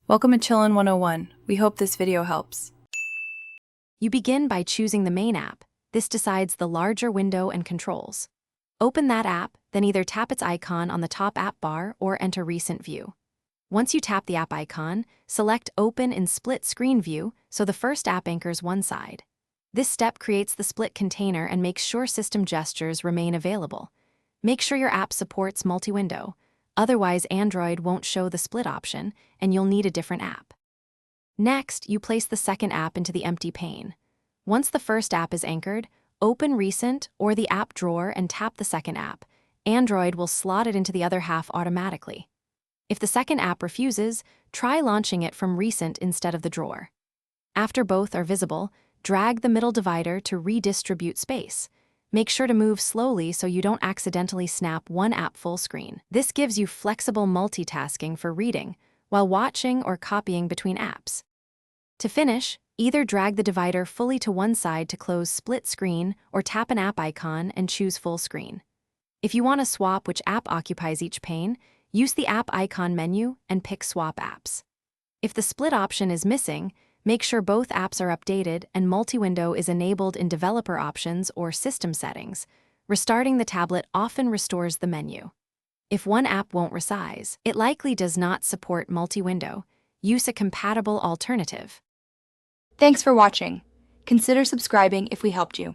Welcome to Chillin' 101. We hope this video helps. You begin by choosing the main app. This decides the larger window and controls. Open that app, then either tap its icon on the top app bar or enter Recent View. Once you tap the app icon, select Open in Split Screen View so the first app anchors one side. This step creates the split container and makes sure system gestures remain available. Make sure your app supports multi-window. Otherwise, Android won't show the split option, and you'll need a different app. Next, you place the second app into the empty pane. Once the first app is anchored, open Recent or the app drawer and tap the second app. Android will slot it into the other half automatically. If the second app refuses, try launching it from Recent instead of the drawer. After both are visible, drag the middle divider to redistribute space. Make sure to move slowly so you don't accidentally snap one app full screen. This gives you flexible multitasking for reading, while watching or copying between apps. To finish, either drag the divider fully to one side to close split screen or tap an app icon and choose full screen. If you want to swap which app occupies each pane, use the app icon menu and pick Swap Apps. If the split option is missing, make sure both apps are updated and multi-window is enabled in developer options or system settings. Restarting the tablet often restores the menu. If one app won't resize, it likely does not support multi-window. Use a compatible alternative. Thanks for watching. Consider subscribing if we helped you.